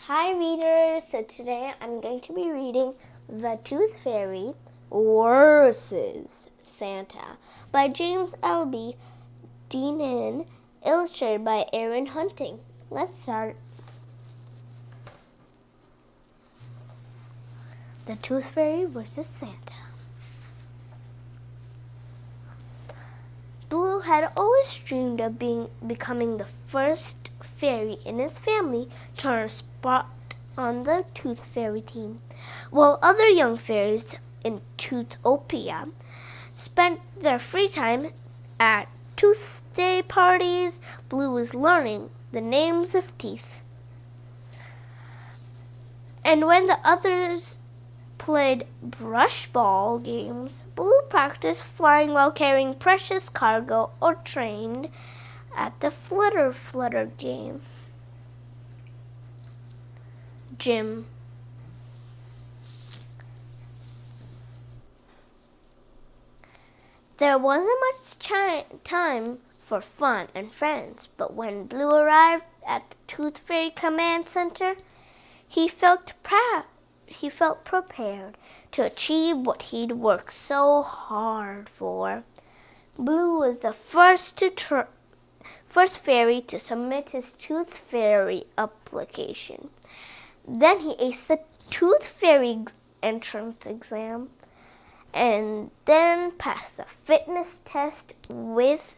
Hi readers, so today I'm going to be reading The Tooth Fairy versus Santa by James L.B. Deanan, illustrated by Aaron Hunting. Let's start. The Tooth Fairy versus Santa. Blue had always dreamed of becoming the first fairy in his family to earn a spot on the Tooth Fairy team. While other young fairies in Toothopia spent their free time at Tooth Day parties, Blue was learning the names of teeth. And when the others played brush ball games, Blue practiced flying while carrying precious cargo or trained at the flutter game. Gym. There wasn't much time for fun and friends, but when Blue arrived at the Tooth Fairy Command Center, he felt prepared to achieve what he'd worked so hard for. Blue was the first fairy to submit his Tooth Fairy application. Then he aced the Tooth Fairy entrance exam and then passed the fitness test with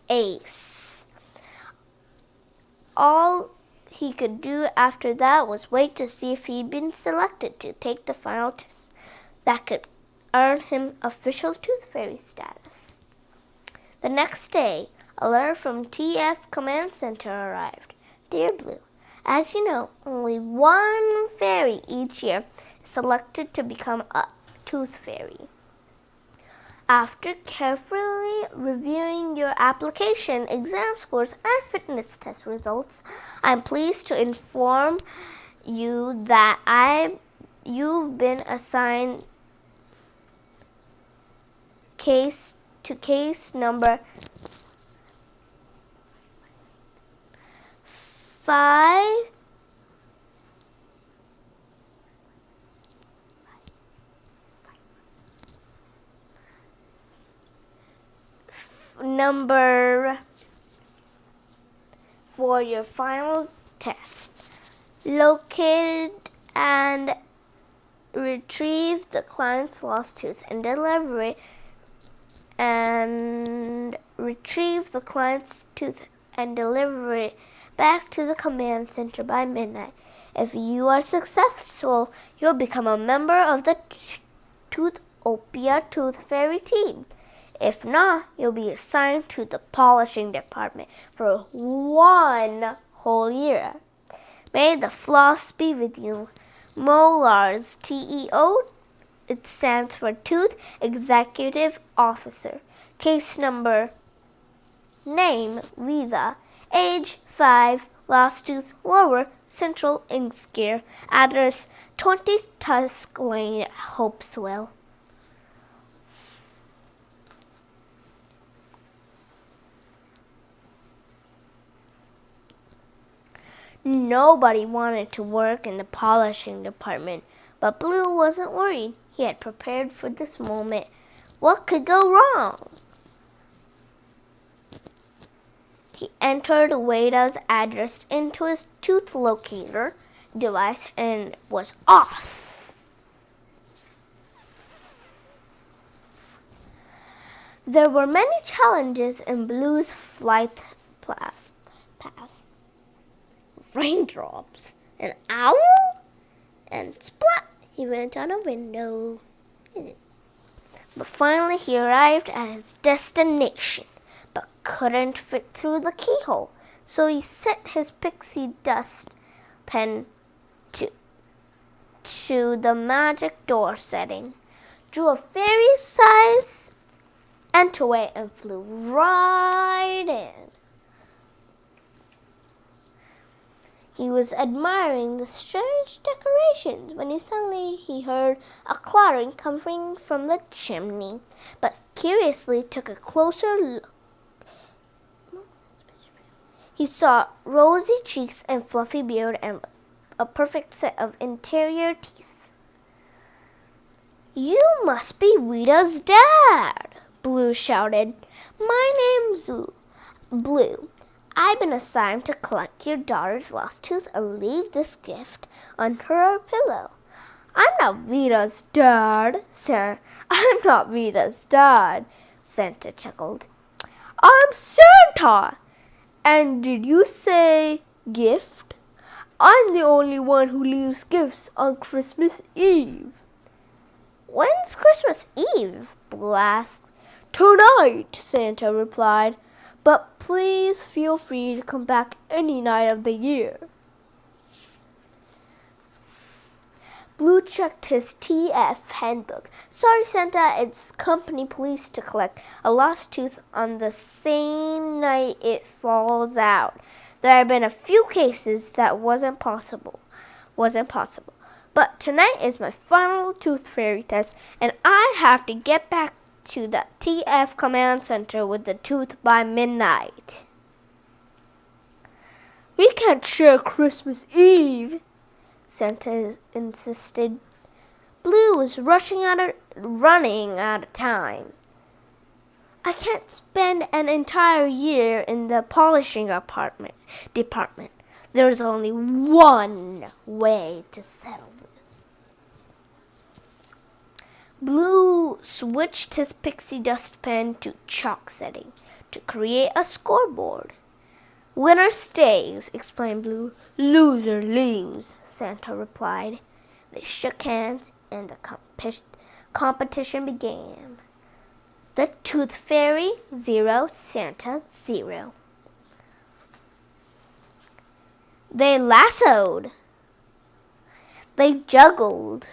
ace. All he could do after that was wait to see if he'd been selected to take the final test that could earn him official Tooth Fairy status. The next day, a letter from TF Command Center arrived. Dear Blue, as you know, only one fairy each year is selected to become a Tooth Fairy. After carefully reviewing your application, exam scores, and fitness test results, I'm pleased to inform you that you've been assigned case number 5. Number for your final test. Locate and retrieve the client's lost tooth and deliver it back to the command center by midnight. If you are successful, you'll become a member of the Toothopia Tooth Fairy team. If not, you'll be assigned to the polishing department for 1 whole year. May the floss be with you. Molars, TEO, it stands for Tooth Executive Officer. Case number, name, Visa, age 5, lost tooth, lower, central Inkscare, address 20 Tusk Lane, Hopesville. Nobody wanted to work in the polishing department, but Blue wasn't worried. He had prepared for this moment. What could go wrong? He entered Wada's address into his tooth locator device and was off. There were many challenges in Blue's flight path. Raindrops, an owl, and splat, he went on a window. But finally he arrived at his destination, but couldn't fit through the keyhole. So he set his pixie dust pen to the magic door setting, drew a fairy-size entryway, and flew right in. He was admiring the strange decorations when suddenly he heard a clattering coming from the chimney, but curiously took a closer look. He saw rosy cheeks and fluffy beard and a perfect set of interior teeth. "You must be Rita's dad," Blue shouted. "My name's Blue. I've been assigned to collect your daughter's lost tooth and leave this gift under her pillow." "I'm not Rita's dad, sir. I'm not Rita's dad," Santa chuckled. "I'm Santa. And did you say gift? I'm the only one who leaves gifts on Christmas Eve." "When's Christmas Eve?" Blue asked. "Tonight," Santa replied. "But please feel free to come back any night of the year." Blue checked his TF handbook. "Sorry, Santa, it's company police to collect a lost tooth on the same night it falls out. There have been a few cases that wasn't possible. But tonight is my final tooth fairy test, and I have to get back to the TF command center with the tooth by midnight." "We can't share Christmas Eve," Santa insisted. Blue was running out of time. "I can't spend an entire year in the polishing department. There's only one way to settle this." Blue switched his pixie dust pen to chalk setting to create a scoreboard. "Winner stays," explained Blue. "Loser leaves," Santa replied. They shook hands and the competition began. The Tooth Fairy 0, Santa 0. They lassoed. They juggled.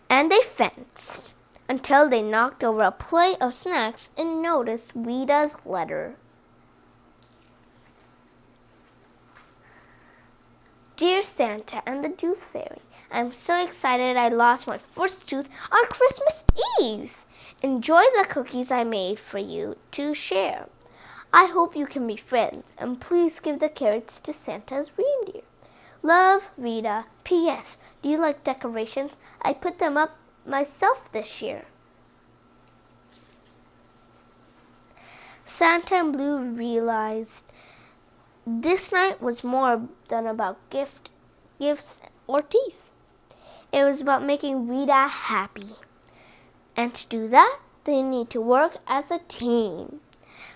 And they fenced until they knocked over a plate of snacks and noticed Rita's letter. "Dear Santa and the Tooth Fairy, I'm so excited I lost my first tooth on Christmas Eve. Enjoy the cookies I made for you to share. I hope you can be friends, and please give the carrots to Santa's reindeer. Love, Rita. P.S. Do you like decorations? I put them up myself this year." Santa and Blue realized this night was more than about gifts or teeth. It was about making Rita happy. And to do that, they need to work as a team.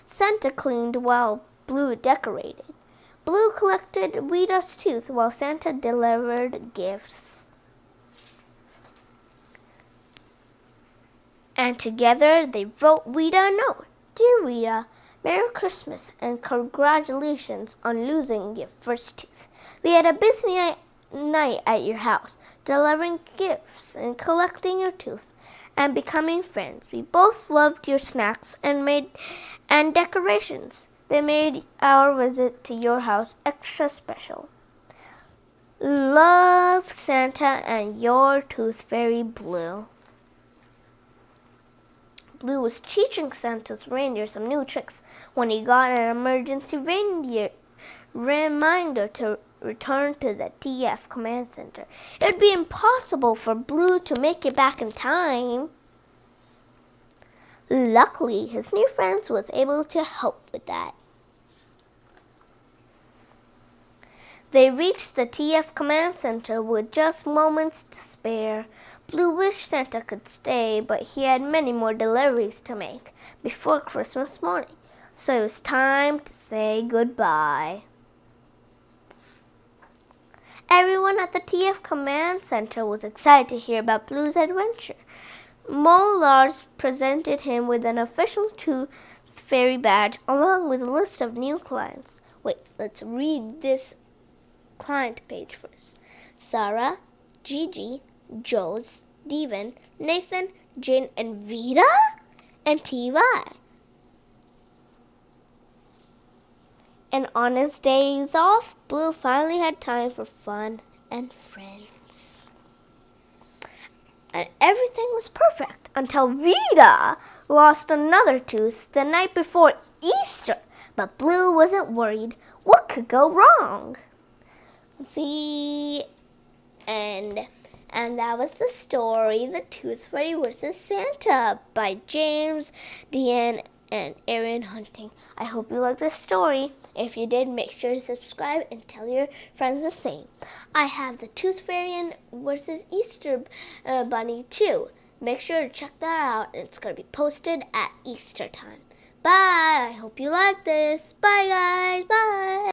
Santa cleaned while Blue decorated. Blue collected Rita's tooth while Santa delivered gifts. And together they wrote Rita a note. "Dear Rita, Merry Christmas and congratulations on losing your first tooth. We had a busy night at your house, delivering gifts and collecting your tooth and becoming friends. We both loved your snacks and decorations. They made our visit to your house extra special. Love, Santa and your Tooth Fairy Blue." Blue was teaching Santa's reindeer some new tricks when he got an emergency reindeer reminder to return to the TF command center. It would be impossible for Blue to make it back in time. Luckily, his new friends was able to help with that. They reached the TF command center with just moments to spare. Blue wished Santa could stay, but he had many more deliveries to make before Christmas morning, so it was time to say goodbye. Everyone at the TF command center was excited to hear about Blue's adventure. Mo Lars presented him with an official Tooth Fairy badge along with a list of new clients. Wait, let's read this client page first. Sarah, Gigi, Joes, Devin, Nathan, Jane, and Vita, and T.Y. And on his days off, Blue finally had time for fun and friends. And everything was perfect until Vita lost another tooth the night before Easter. But Blue wasn't worried. What could go wrong? The end. And that was the story, The Tooth Fairy vs. Santa by James, Deanne, and Aaron Hunting. I hope you liked this story. If you did, make sure to subscribe and tell your friends the same. I have the Tooth Fairy versus Easter Bunny too. Make sure to check that out. It's going to be posted at Easter time. Bye. I hope you like this. Bye, guys. Bye.